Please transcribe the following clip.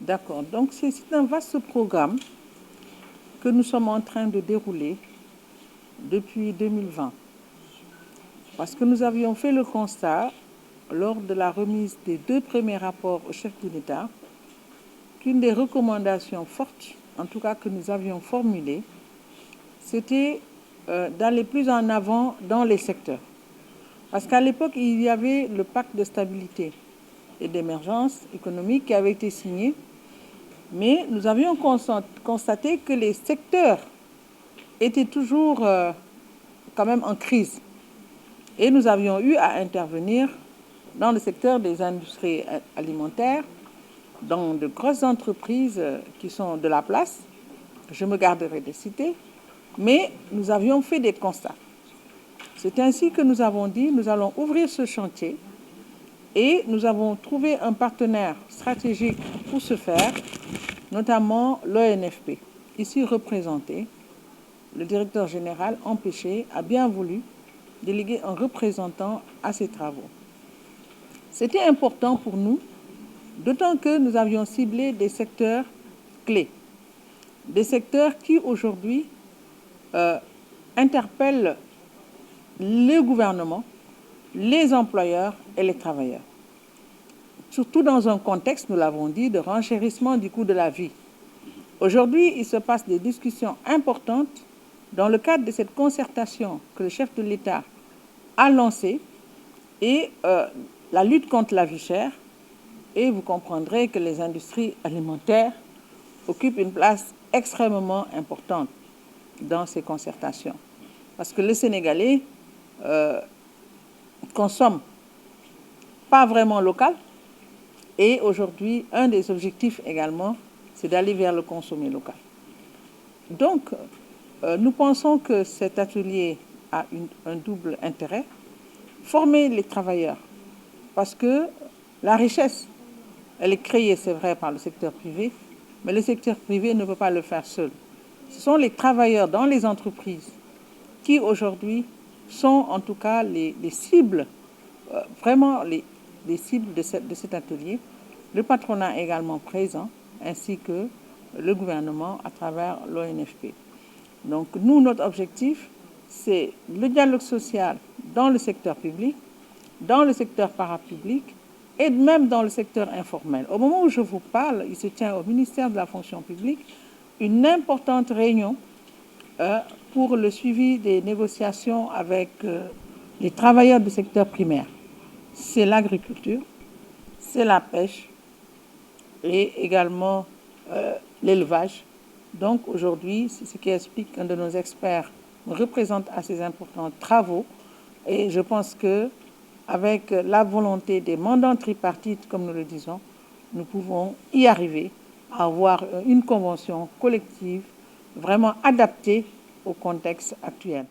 D'accord. Donc c'est un vaste programme que nous sommes en train de dérouler depuis 2020. Parce que nous avions fait le constat, lors de la remise des 2 premiers rapports au chef de l'État, qu'une des recommandations fortes, en tout cas que nous avions formulées, c'était d'aller plus en avant dans les secteurs. Parce qu'à l'époque, il y avait le pacte de stabilité et d'émergence économique qui avait été signé, mais nous avions constaté que les secteurs étaient toujours quand même en crise. Et nous avions eu à intervenir dans le secteur des industries alimentaires, dans de grosses entreprises qui sont de la place, je me garderai de citer, mais nous avions fait des constats. C'est ainsi que nous avons dit, nous allons ouvrir ce chantier et nous avons trouvé un partenaire stratégique pour ce faire, notamment l'ONFP, ici représenté. Le directeur général, empêché, a bien voulu déléguer un représentant à ces travaux. C'était important pour nous, d'autant que nous avions ciblé des secteurs clés, des secteurs qui aujourd'hui interpellent le gouvernement, les employeurs et les travailleurs. Surtout dans un contexte, nous l'avons dit, de renchérissement du coût de la vie. Aujourd'hui, il se passe des discussions importantes dans le cadre de cette concertation que le chef de l'État a lancée et la lutte contre la vie chère. Et vous comprendrez que les industries alimentaires occupent une place extrêmement importante dans ces concertations. Parce que le Sénégalais consomme pas vraiment local. Et aujourd'hui, un des objectifs également, c'est d'aller vers le consommer local. Donc, nous pensons que cet atelier a un double intérêt. Former les travailleurs, parce que la richesse, elle est créée, c'est vrai, par le secteur privé, mais le secteur privé ne peut pas le faire seul. Ce sont les travailleurs dans les entreprises qui, aujourd'hui, sont en tout cas les cibles, vraiment les cibles de cet atelier. Le patronat est également présent, ainsi que le gouvernement à travers l'ONFP. Donc, nous, notre objectif, c'est le dialogue social dans le secteur public, dans le secteur parapublic et même dans le secteur informel. Au moment où je vous parle, il se tient au ministère de la fonction publique une importante réunion pour le suivi des négociations avec les travailleurs du secteur primaire. C'est l'agriculture, c'est la pêche et également l'élevage. Donc aujourd'hui, c'est ce qui explique qu'un de nos experts me représente à ces importants travaux. Et je pense qu'avec la volonté des mandants tripartites, comme nous le disons, nous pouvons y arriver à avoir une convention collective vraiment adaptée au contexte actuel.